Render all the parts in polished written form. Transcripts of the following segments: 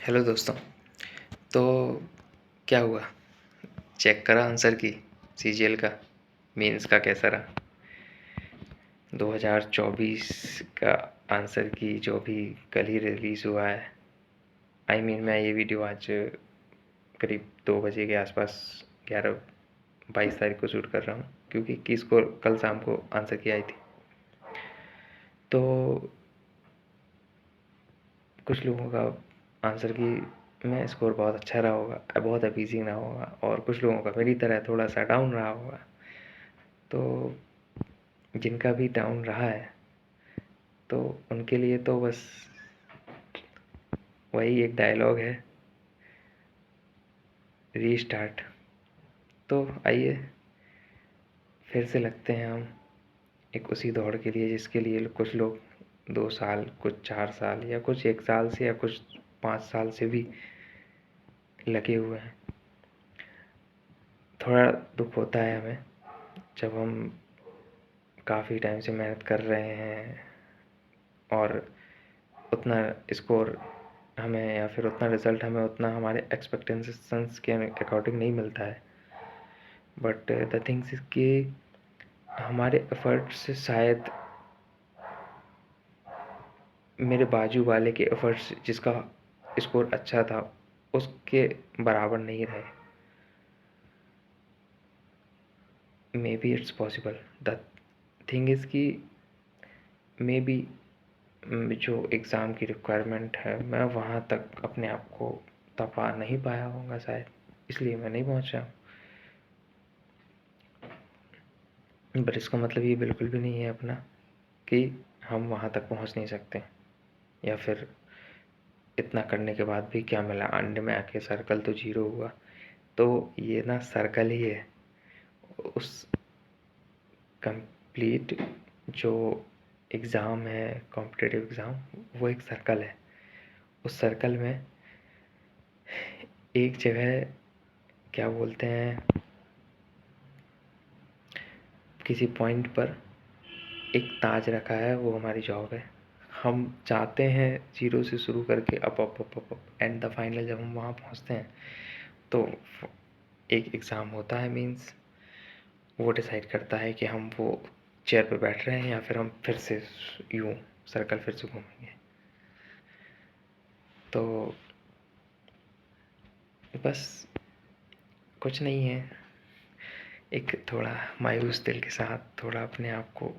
Hello दोस्तों। तो क्या हुआ? चेक करा आंसर की सीजीएल का, मेंस का कैसा रहा? 2024 का आंसर की जो भी कल ही रिलीज़ हुआ है। मैं ये वीडियो आज करीब 2 बजे के आसपास 22 तारीख को शूट कर रहा हूँ, क्योंकि किसको कल शाम को आंसर की आई थी। तो कुछ लोगों का आंसर की में स्कोर बहुत अच्छा रहा होगा, बहुत अमेजिंग रहा होगा, और कुछ लोगों का मेरी तरह थोड़ा सा डाउन रहा होगा। तो जिनका भी डाउन रहा है तो उनके लिए तो बस वही एक डायलॉग है, रीस्टार्ट। तो आइए फिर से लगते हैं हम एक उसी दौड़ के लिए जिसके लिए कुछ लोग 2 साल, कुछ 4 साल, या कुछ 1 साल से, या कुछ 5 साल से भी लगे हुए हैं। थोड़ा दुख होता है हमें जब हम काफ़ी टाइम से मेहनत कर रहे हैं और उतना स्कोर हमें, या फिर उतना रिज़ल्ट हमें उतना हमारे एक्सपेक्टेशंस के अकॉर्डिंग नहीं मिलता है। बट द थिंग्स इज़ कि हमारे एफ़र्ट से शायद मेरे बाजू वाले के एफ़र्ट्स, जिसका स्कोर अच्छा था, उसके बराबर नहीं रहे। May be it's possible. The thing is कि मे बी जो एग्ज़ाम की रिक्वायरमेंट है, मैं वहाँ तक अपने आप को तपा नहीं पाया होऊंगा शायद, इसलिए मैं नहीं पहुँचा। बट इसका मतलब ये बिल्कुल भी नहीं है अपना कि हम वहाँ तक पहुँच नहीं सकते, या फिर इतना करने के बाद भी क्या मिला, अंत में आके सर्कल तो 0 हुआ। तो ये ना सर्कल ही है। उस कंप्लीट जो एग्ज़ाम है, कॉम्पिटिटिव एग्ज़ाम, वो एक सर्कल है। उस सर्कल में एक जगह, क्या बोलते हैं, किसी पॉइंट पर एक ताज रखा है, वो हमारी जॉब है। हम चाहते हैं 0 से शुरू करके up up up up up and the final. जब हम वहाँ पहुँचते हैं तो एक एग्ज़ाम होता है, मीन्स वो डिसाइड करता है कि हम वो चेयर पे बैठ रहे हैं या फिर हम फिर से यूँ सर्कल फिर से घूमेंगे। तो बस कुछ नहीं है, एक थोड़ा मायूस दिल के साथ, थोड़ा अपने आप को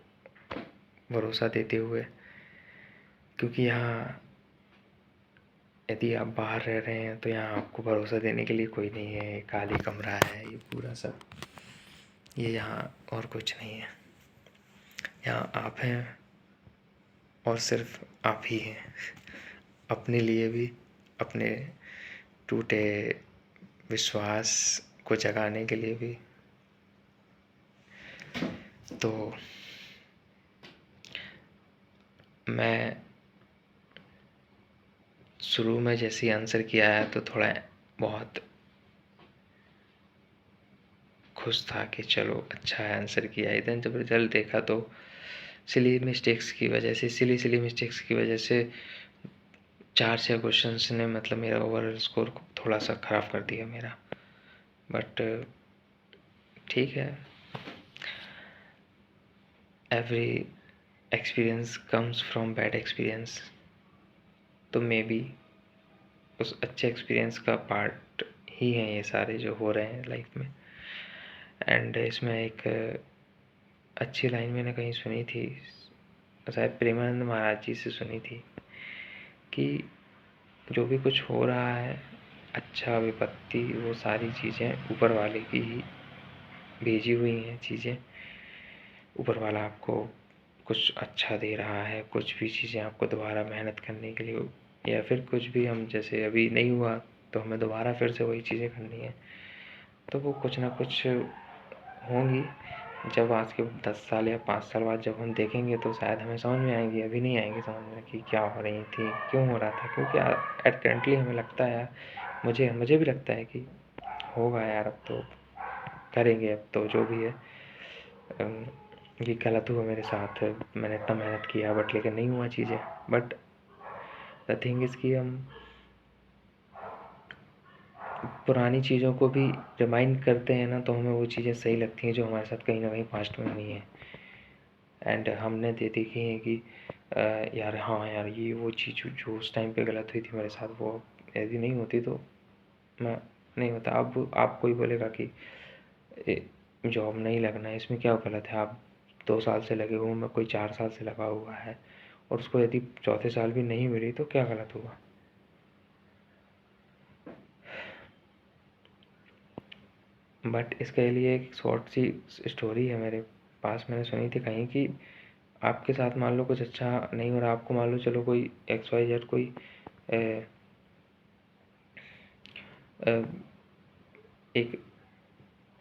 भरोसा देते हुए, क्योंकि यहाँ यदि आप बाहर रह रहे हैं तो यहाँ आपको भरोसा देने के लिए कोई नहीं है। खाली कमरा है ये पूरा सब, ये यहाँ और कुछ नहीं है। यहाँ आप हैं और सिर्फ आप ही हैं, अपने लिए भी, अपने टूटे विश्वास को जगाने के लिए भी। तो मैं शुरू में जैसे ही आंसर किया है तो थोड़ा बहुत खुश था कि चलो अच्छा है, आंसर किया है। देन जब रिज़ल्ट देखा तो सिली मिस्टेक्स की वजह से 4-6 क्वेश्चंस ने मतलब मेरा ओवरऑल स्कोर को थोड़ा सा ख़राब कर दिया मेरा। बट ठीक है, every experience comes from bad experience. तो मे बी उस अच्छे एक्सपीरियंस का पार्ट ही हैं ये सारे जो हो रहे हैं लाइफ में। एंड इसमें एक अच्छी लाइन मैंने कहीं सुनी थी, शायद प्रेमानंद महाराज जी से सुनी थी, कि जो भी कुछ हो रहा है, अच्छा विपत्ति, वो सारी चीज़ें ऊपर वाले की ही भेजी हुई हैं चीज़ें। ऊपर वाला आपको कुछ अच्छा दे रहा है, कुछ भी चीज़ें आपको दोबारा मेहनत करने के लिए, या फिर कुछ भी हम जैसे अभी नहीं हुआ तो हमें दोबारा फिर से वही चीज़ें करनी है, तो वो कुछ ना कुछ होंगी। जब आज के 10 साल या 5 साल बाद जब हम देखेंगे तो शायद हमें समझ में आएंगी, अभी नहीं आएंगी समझ में कि क्या हो रही थी, क्यों हो रहा था। क्योंकि एट करेंटली हमें लगता है यार, मुझे भी लगता है कि होगा यार, अब तो करेंगे, अब तो जो भी है। ये गलत हुआ मेरे साथ, मैंने इतना मेहनत किया बट लेकिन नहीं हुआ चीज़ें। बट द थिंग इज़ कि हम पुरानी चीज़ों को भी रिमाइंड करते हैं ना, तो हमें वो चीज़ें सही लगती हैं जो हमारे साथ कहीं न कहीं पास्ट में हुई हैं। एंड हमने देखी है कि यार हाँ यार, ये वो चीज़ जो उस टाइम पे गलत हुई थी मेरे साथ, वो यदि नहीं होती तो मैं नहीं होता। अब आप कोई बोलेगा कि जॉब नहीं लगना है, इसमें क्या गलत है? आप 2 साल से लगे हुए हो, मैं कोई 4 साल से लगा हुआ है, और उसको यदि चौथे साल भी नहीं मिली तो क्या गलत हुआ? बट इसके लिए एक शॉर्ट सी स्टोरी है मेरे पास, मैंने सुनी थी कहीं कि आपके साथ मान लो कुछ अच्छा नहीं हो रहा, आपको मान लो चलो कोई XYZ कोई एक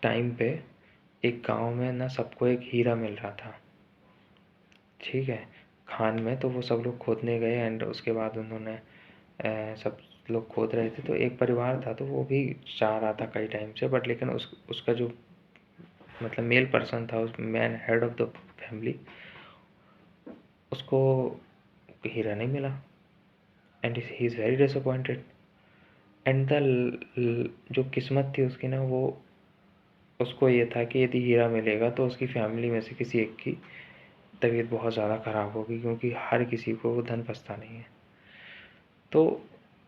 टाइम पे एक गांव में ना सबको एक हीरा मिल रहा था, ठीक है, खान में। तो वो सब लोग खोदने गए एंड उसके बाद उन्होंने सब लोग खोद रहे थे, तो एक परिवार था तो वो भी चाह रहा था कई टाइम से, बट लेकिन उसका जो मतलब मेल पर्सन था, उस man head of the family, उसको हीरा नहीं मिला and he is very disappointed. And the जो किस्मत थी उसकी ना, वो उसको ये था कि यदि हीरा मिलेगा तो उसकी फैमिली में से किसी एक की तबीयत बहुत ज़्यादा ख़राब होगी, क्योंकि हर किसी को वो धन पछता नहीं है। तो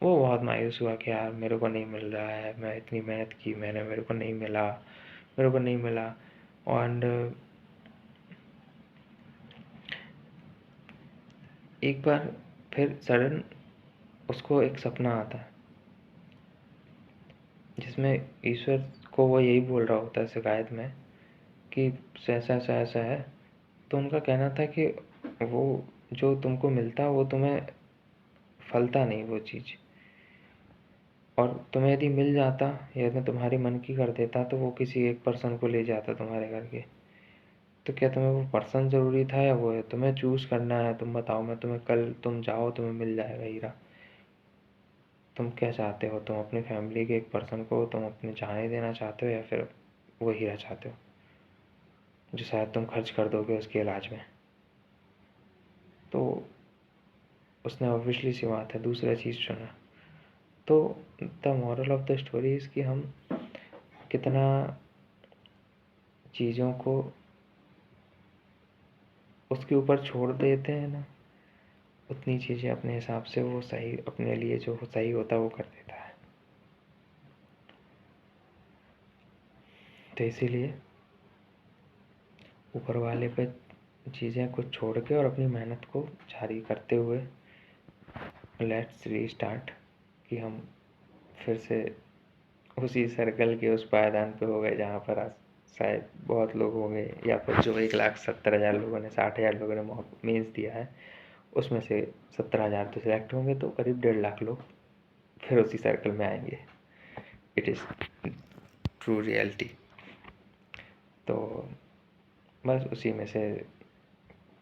वो बहुत मायूस हुआ कि यार मेरे को नहीं मिल रहा है, मैं इतनी मेहनत की मैंने, मेरे को नहीं मिला, मेरे को नहीं मिला। एंड एक बार फिर सडन उसको एक सपना आता है, जिसमें ईश्वर को वो यही बोल रहा होता है शिकायत में कि ऐसा ऐसा ऐसा है। तो उनका कहना था कि वो जो तुमको मिलता वो तुम्हें फलता नहीं वो चीज़, और तुम्हें यदि मिल जाता या मैं तुम्हारी मन की कर देता तो वो किसी एक पर्सन को ले जाता तुम्हारे घर के। तो क्या तुम्हें वो पर्सन ज़रूरी था या वो है? तुम्हें चूज़ करना है, तुम बताओ। मैं तुम्हें कल तुम जाओ, तुम्हें मिल जाएगा हीरा। तुम क्या चाहते हो? तुम अपनी फैमिली के एक पर्सन को तुम अपने जाने देना चाहते हो, या फिर वो हीरा चाहते हो जो शायद तुम खर्च कर दोगे उसके इलाज में? तो उसने ऑब्वियसली सी बात है दूसरा चीज़ चुना। तो the moral of the story is कि हम कितना चीज़ों को उसके ऊपर छोड़ देते हैं ना, उतनी चीज़ें अपने हिसाब से वो सही, अपने लिए जो सही होता है वो कर देता है। तो इसीलिए ऊपर वाले पे चीज़ें कुछ छोड़ के और अपनी मेहनत को जारी करते हुए लेट्स रीस्टार्ट, कि हम फिर से उसी सर्कल के उस पायदान पे हो गए जहाँ पर आज शायद बहुत लोग हो गए, या फिर जो 1,70,000 लोगों ने, 60,000 लोगों ने मीन्स दिया है, उसमें से 17,000 तो सिलेक्ट होंगे, तो करीब 1.5 लाख लोग फिर उसी सर्कल में आएंगे। It is true reality. तो बस उसी में से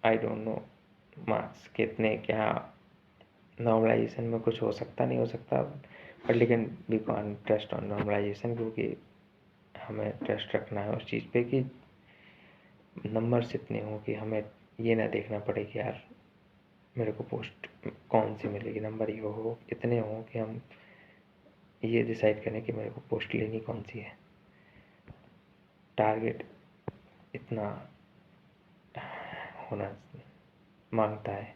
आई डोंट नो मार्क्स कितने, क्या नॉर्मलाइजेशन में कुछ हो सकता नहीं हो सकता, बट लेकिन we can't trust on normalization, क्योंकि हमें ट्रस्ट रखना है उस चीज़ पे कि नंबर्स इतने हों कि हमें ये ना देखना पड़े कि यार मेरे को पोस्ट कौन सी मिलेगी। नंबर ये हो इतने हों कि हम ये डिसाइड करें कि मेरे को पोस्ट लेनी कौन सी है। टारगेट इतना होना मांगता है।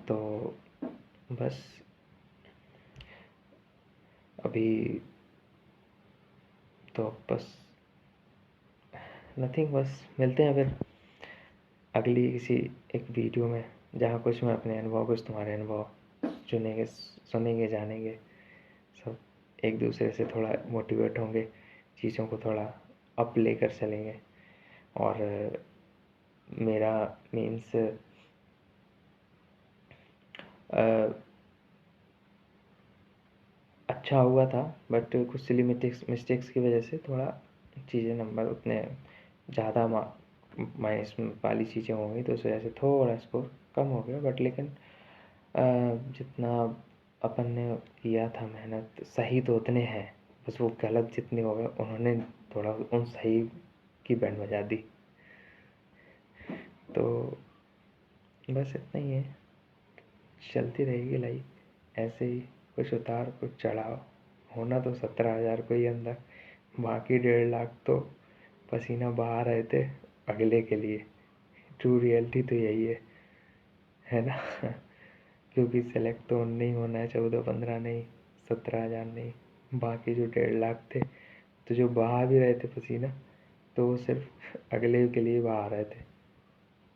तो बस अभी तो बस नथिंग, बस मिलते हैं फिर अगली किसी एक वीडियो में, जहाँ कुछ मैं अपने अनुभव, कुछ तुम्हारे अनुभव सुनेंगे, सुनेंगे, जानेंगे सब, एक दूसरे से थोड़ा मोटिवेट होंगे, चीज़ों को थोड़ा अप लेकर चलेंगे। और मेरा मीन्स अच्छा हुआ था, बट कुछ सिली मिस्टेक्स की वजह से थोड़ा चीज़ें नंबर उतने ज़्यादा माइनस वाली चीज़ें हो गई, तो उस वजह से थोड़ा स्कोर कम हो गया। बट लेकिन जितना अपन ने किया था मेहनत, सही तो उतने हैं, बस वो गलत जितने हो गए उन्होंने थोड़ा उन सही की बैंड बजा दी। तो बस इतना ही है। चलती रहेगी लाइफ ऐसे ही, कुछ उतार कुछ चढ़ाव। होना तो 17,000 को ही अंदर, बाकी 1.5 लाख तो पसीना बहा रहे थे अगले के लिए। ट्रू रियलिटी तो यही है ना। क्योंकि सेलेक्ट तो नहीं होना है, 14-15 नहीं, 17,000 नहीं, बाकी जो 1.5 लाख थे तो जो बहा भी रहे थे पसीना, तो वो सिर्फ अगले के लिए बहा रहे थे।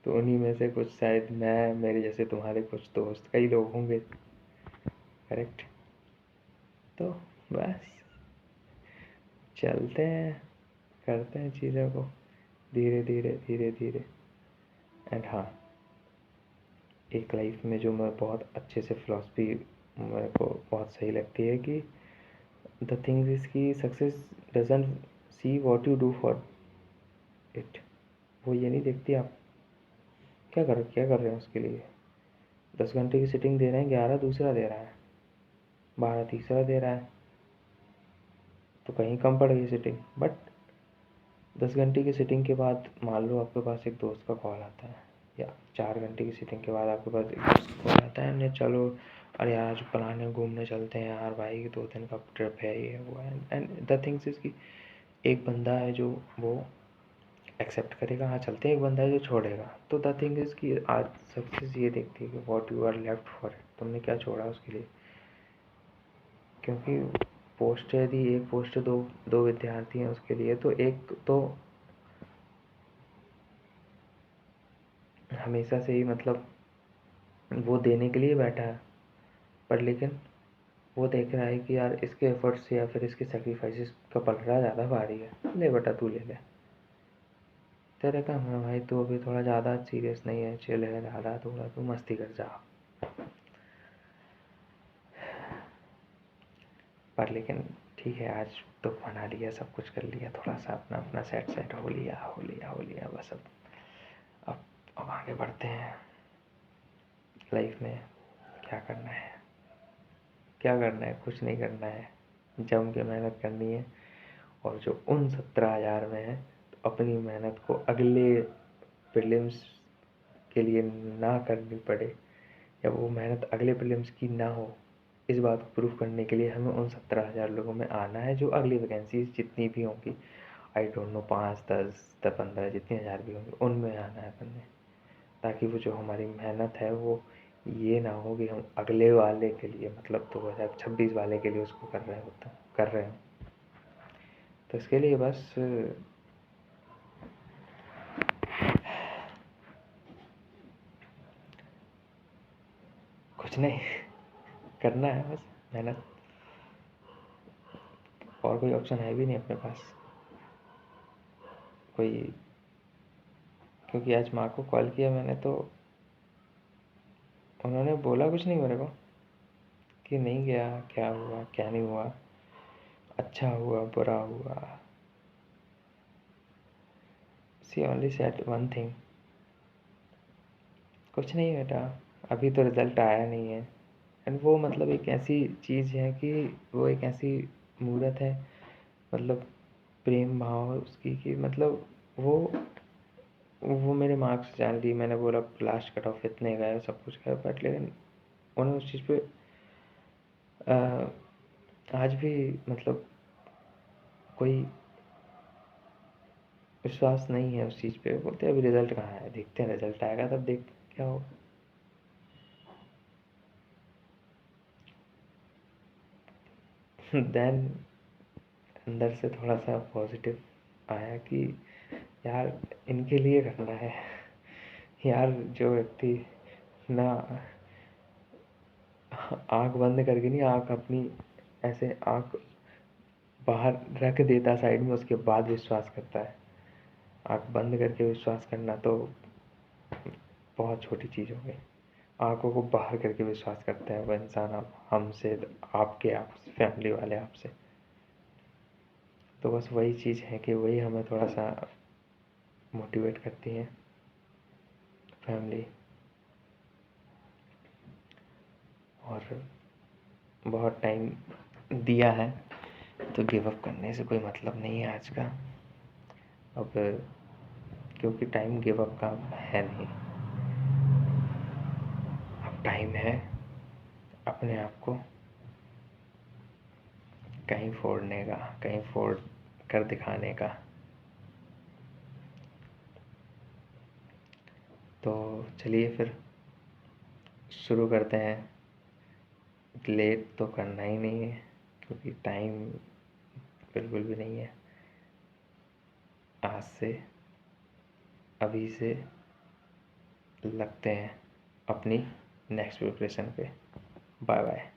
तो उन्हीं में से कुछ, शायद मैं, मेरे जैसे तुम्हारे कुछ दोस्त, कई लोग होंगे। करेक्ट। तो बस चलते हैं, करते हैं चीज़ों को धीरे धीरे धीरे धीरे। एंड हाँ, एक लाइफ में जो मैं बहुत अच्छे से फिलॉसफी मेरे को बहुत सही लगती है कि द थिंग इज कि success doesn't see what you do for it. वो ये नहीं देखती आप क्या कर रहे हैं उसके लिए। 10 घंटे की सिटिंग दे रहे हैं, 11 दूसरा दे रहा है, 12 तीसरा दे रहा है, तो कहीं कम पड़ गई सिटिंग। बट 10 घंटे की सिटिंग के बाद मान लो आपके पास एक दोस्त का कॉल आता है, या 4 घंटे की सिटिंग के बाद आपके पास एक दोस्त का कॉल आता है, ने चलो अरे यार आज प्लान है, घूमने चलते हैं यार भाई, 2 दिन का ट्रिप है, ये वो है। एंड द थिंग्स इज कि एक बंदा है जो वो एक्सेप्ट करेगा, हाँ चलते हैं, एक बंदा है जो छोड़ेगा। तो द थिंग इज कि आज सक्सेस ये देखती है कि what you are left for it, तुमने क्या छोड़ा उसके लिए। क्योंकि पोस्ट यदि एक पोस्ट दो दो विद्यार्थी हैं उसके लिए, तो एक तो हमेशा से ही मतलब वो देने के लिए बैठा है, पर लेकिन वो देख रहा है कि यार इसके एफर्ट्स या फिर इसके सेक्रीफाइसेस का पलड़ा ज़्यादा भारी है, ले बेटा तू ले ले, तेरे काम है भाई, तू अभी थोड़ा ज़्यादा सीरियस नहीं है, चिल है ज़्यादा, थोड़ा तू मस्ती कर जा। पर लेकिन ठीक है, आज तो बना लिया, सब कुछ कर लिया, थोड़ा सा अपना अपना सेट हो लिया बस। अब आगे बढ़ते हैं लाइफ में। क्या करना है, कुछ नहीं करना है, जम के मेहनत करनी है। और जो उन 17,000 में है, तो अपनी मेहनत को अगले प्रीलिम्स के लिए ना करनी पड़े, या वो मेहनत अगले प्रीलिम्स की ना हो, इस बात को प्रूव करने के लिए हमें उन 17,000 लोगों में आना है, जो अगली वैकेंसीज जितनी भी होंगी, आई डोंट नो, 5, 10, 15, जितनी हज़ार भी होंगी, उनमें आना है करने। ताकि वो जो हमारी मेहनत है वो ये ना हो कि हम अगले वाले के लिए, मतलब 2026 वाले के लिए उसको कर रहे हैं। तो इसके लिए बस कुछ नहीं, करना है बस मेहनत, और कोई ऑप्शन है भी नहीं अपने पास कोई। क्योंकि आज माँ को कॉल किया मैंने, तो उन्होंने बोला कुछ नहीं मेरे को कि नहीं गया, क्या हुआ क्या नहीं हुआ, अच्छा हुआ बुरा हुआ। सी ओनली सेड वन थिंग, कुछ नहीं बेटा, अभी तो रिजल्ट आया नहीं है। एंड वो मतलब एक ऐसी चीज़ है कि वो एक ऐसी मूर्त है, मतलब प्रेम भाव उसकी, कि मतलब वो मेरे मार्क्स जान ली, मैंने बोला लास्ट कट ऑफ इतने गए, सब कुछ गए, बट लेकिन उन्हें उस चीज़ पे आज भी मतलब कोई विश्वास नहीं है उस चीज़ पे। बोलते हैं अभी रिजल्ट कहाँ है, देखते हैं रिजल्ट आएगा तब देख क्या होगा। देन अंदर से थोड़ा सा पॉजिटिव आया कि यार इनके लिए करना है। यार जो व्यक्ति ना आंख बंद करके नहीं, आंख अपनी ऐसे आंख बाहर रख देता साइड में, उसके बाद विश्वास करता है। आंख बंद करके विश्वास करना तो बहुत छोटी चीज़ हो गई। आंखों को बाहर करके विश्वास करता है वो इंसान, आप हमसे, आपके आपसे, फैमिली वाले आपसे। तो बस वही चीज़ है कि वही हमें थोड़ा सा मोटिवेट करती है, फैमिली। और बहुत टाइम दिया है, तो गिव अप करने से कोई मतलब नहीं है आज का। अब क्योंकि टाइम गिव अप का है नहीं, अब टाइम है अपने आप को कहीं फोड़ने का, कहीं फोड़ कर दिखाने का। तो चलिए फिर शुरू करते हैं। लेट तो करना ही नहीं है क्योंकि टाइम बिल्कुल भी नहीं है। आज से, अभी से लगते हैं अपनी नेक्स्ट प्रिपरेशन पे। Bye bye.